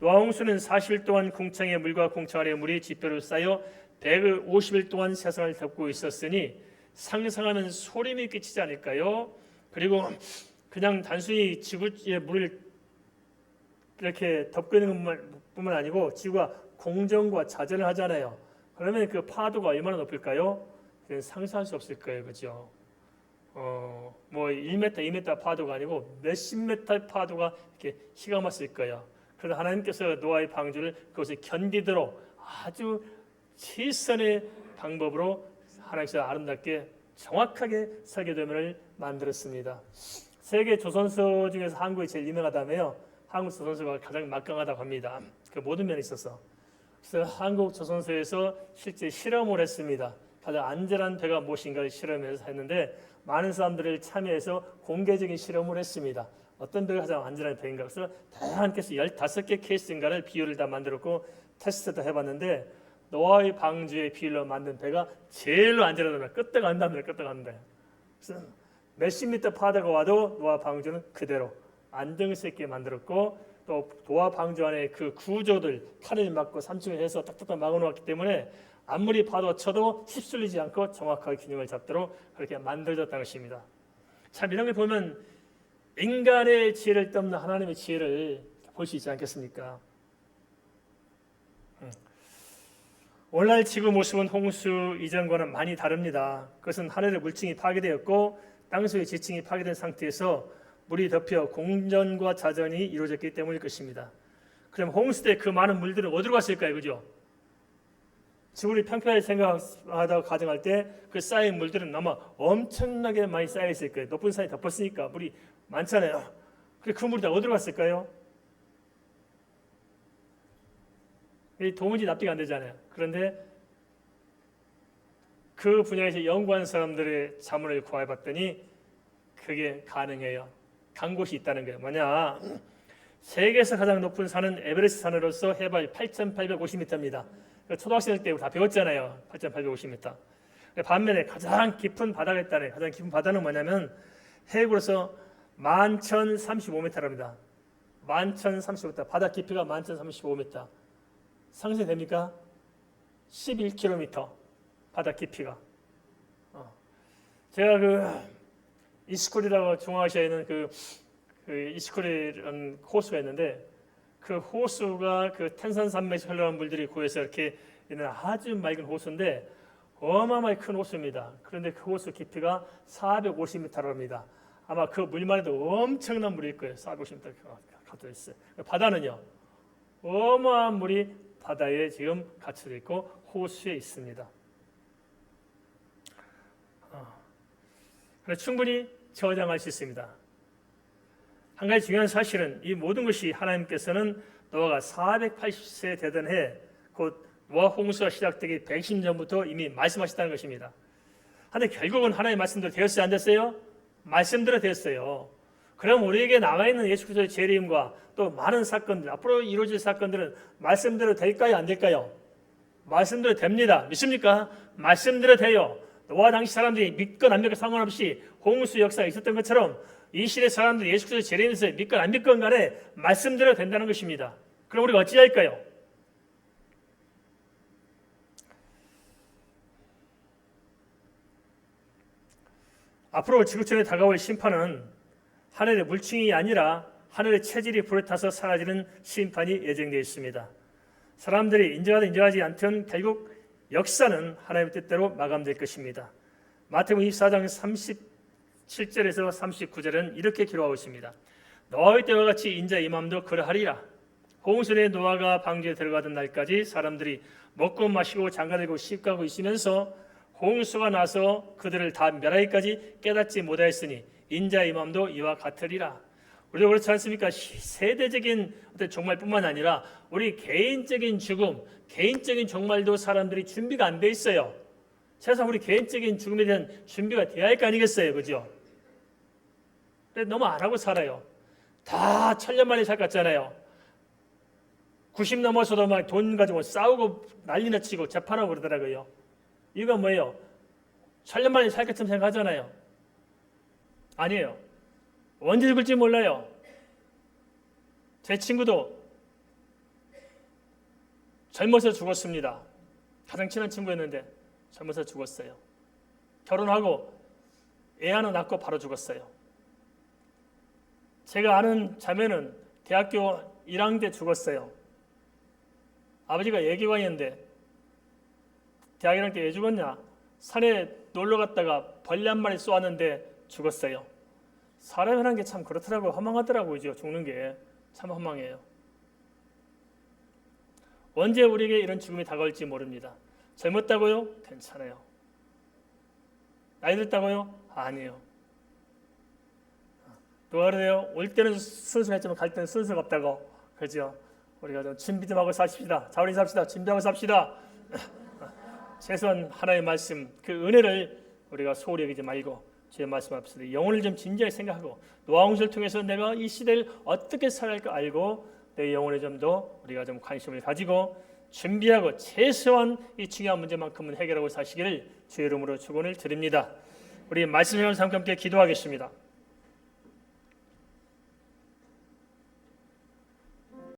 노아 홍수는 40일 동안 궁창의 물과 궁창 아래 물이 지표로 쌓여 150일 동안 세상을 덮고 있었으니 상상하면 소름이 끼치지 않을까요? 그리고 그냥 단순히 지구의 물을 이렇게 덮고 있는 것뿐만 아니고 지구가 공전과 자전을 하잖아요. 그러면 그 파도가 얼마나 높을까요? 상상할 수 없을 거예요. 그죠? 뭐 1m, 2m 파도가 아니고 몇십 미터 파도가 이렇게 휘감았을 거예요. 그래서 하나님께서 노아의 방주를 그것을 견디도록 아주 최선의 방법으로 하나님께서 아름답게 정확하게 설계도면을 만들었습니다. 세계 조선소 중에서 한국이 제일 유명하다며요. 한국 조선소가 가장 막강하다고 합니다. 그 모든 면에 있어서. 그래서 한국 조선소에서 실제 실험을 했습니다. 가장 안전한 배가 무엇인가를 실험해서 했는데 많은 사람들을 참여해서 공개적인 실험을 했습니다. 어떤 배가 가장 안전한 배인가. 그래서 다양한 케이스 15개 케이스인가를 비율을 다 만들었고 테스트도 해봤는데 노아의 방주의 비율로 만든 배가 제일로 안전하다. 끄떡 안 납니다. 끄떡 안 나요. 그래서 몇십 미터 파도가 와도 노아 방주는 그대로 안정성 있게 만들었고 또 노아 방주 안에 그 구조들 칼을 막고 3층을 해서 딱딱딱 막아놓았기 때문에 아무리 파도가 쳐도 휩쓸리지 않고 정확하게 균형을 잡도록 그렇게 만들어졌다는 것입니다. 참 이런 걸 보면 인간의 지혜를 떠넘는 하나님의 지혜를 볼 수 있지 않겠습니까? 오늘날 지구 모습은 홍수 이전과는 많이 다릅니다. 그것은 하늘의 물층이 파괴되었고 땅속의 지층이 파괴된 상태에서 물이 덮여 공전과 자전이 이루어졌기 때문일 것입니다. 그럼 홍수 때 그 많은 물들은 어디로 갔을까요? 그죠? 지구를 평평하게 생각하다가 가정할 때 그 쌓인 물들은 아마 엄청나게 많이 쌓여 있을 거예요. 높은 산이 덮었으니까 물이 많잖아요. 그래 그 물이 다 어디로 갔을까요? 도무지 납득이 안 되잖아요. 그런데 그 분야에서 연구한 사람들의 자문을 구해봤더니 그게 가능해요. 간 곳이 있다는 거예요. 뭐냐? 세계에서 가장 높은 산은 에베레스트 산으로서 해발 8,850m입니다. 초등학생 때 다 배웠잖아요. 8,850m. 반면에 가장 깊은 바다가 있다네. 가장 깊은 바다는 뭐냐면 해구로서 11,035m랍니다. 11,035m. 바다 깊이가 11,035m. 상상됩니까? 11km. 바다 깊이가. 제가 이스쿨이라고 중앙아시아에 있는 그 이스쿨이라는 호수가 있는데 그 호수가 그 텐산산맥에서 흘러가는 물들이 고여서 이렇게 있는 아주 맑은 호수인데 어마어마하게 큰 호수입니다. 그런데 그 호수 깊이가 450m라고 합니다. 아마 그 물만 해도 엄청난 물일 거예요. 450m 갇혀 있어요. 바다는요. 어마어마한 물이 바다에 지금 갇혀 있고 호수에 있습니다. 그래서 충분히 저장할 수 있습니다. 한 가지 중요한 사실은 이 모든 것이 하나님께서는 노아가 480세 되던 해 곧 노아 홍수가 시작되기 110년 전부터 이미 말씀하셨다는 것입니다. 그런데 결국은 하나님의 말씀대로 되었어요? 안 됐어요? 말씀대로 됐어요. 그럼 우리에게 남아있는 예수 그리스도의 재림과 또 많은 사건들, 앞으로 이루어질 사건들은 말씀대로 될까요? 안 될까요? 말씀대로 됩니다. 믿습니까? 말씀대로 돼요. 노아 당시 사람들이 믿건 안 믿건 상관없이 홍수 역사가 있었던 것처럼 이 시대 사람들이 예수 그리스도의 재림에서 믿건 안 믿건 간에 말씀대로 된다는 것입니다. 그럼 우리가 어찌할까요? 앞으로 지구촌에 다가올 심판은 하늘의 물층이 아니라 하늘의 체질이 불에 타서 사라지는 심판이 예정되어 있습니다. 사람들이 인정하든 인정하지 않든 결국 역사는 하나님의 뜻대로 마감될 것입니다. 마태복음 24장 37절에서 39절은 이렇게 기록하고 있습니다. 노아의 때와 같이 인자의 임함도 그러하리라. 홍수의 노아가 방주에 들어가던 날까지 사람들이 먹고 마시고 장가들고 시집가고 있으면서 홍수가 나서 그들을 다 멸하기까지 깨닫지 못하였으니 인자의 임함도 이와 같으리라. 우리도 그렇지 않습니까? 세대적인 어떤 종말뿐만 아니라 우리 개인적인 죽음, 개인적인 종말도 사람들이 준비가 안 돼 있어요. 세상 우리 개인적인 죽음에 대한 준비가 돼야 할 거 아니겠어요, 그죠? 근데 너무 안 하고 살아요. 다 천년만에 살 것 같잖아요. 90 넘어서도 막 돈 가지고 싸우고 난리나 치고 재판하고 그러더라고요. 이유가 뭐예요? 천년만에 살 것처럼 생각하잖아요. 아니에요. 언제 죽을지 몰라요. 제 친구도 젊어서 죽었습니다. 가장 친한 친구였는데 젊어서 죽었어요. 결혼하고 애 하나 낳고 바로 죽었어요. 제가 아는 자매는 대학교 1학년 때 죽었어요. 아버지가 예기관이었는데 대학 1학년 때 왜 죽었냐? 산에 놀러 갔다가 벌레 한 마리 쏘았는데 죽었어요. 사람이라는 게 참 그렇더라고요. 허망하더라고요. 죽는 게 참 허망해요. 언제 우리에게 이런 죽음이 다가올지 모릅니다. 젊었다고요? 괜찮아요. 나이 들었다고요? 아니에요. 누가 그래요? 올 때는 순수했지만 갈 때는 순수가 없다고. 그죠? 우리가 좀 준비 좀 하고 삽시다. 자원이 삽시다. 준비하고 삽시다. 최소한 하나님의 말씀, 그 은혜를 우리가 소홀히 여기지 말고 주의 말씀 앞에서 영혼을 좀 진지하게 생각하고 노아 홍수를 통해서 내가 이 시대를 어떻게 살아야 할까 알고 내 영혼에 좀 더 우리가 좀 관심을 가지고 준비하고 최소한 이 중요한 문제만큼은 해결하고 사시기를 주의 이름으로 축원을 드립니다. 우리 말씀을 함께 기도하겠습니다.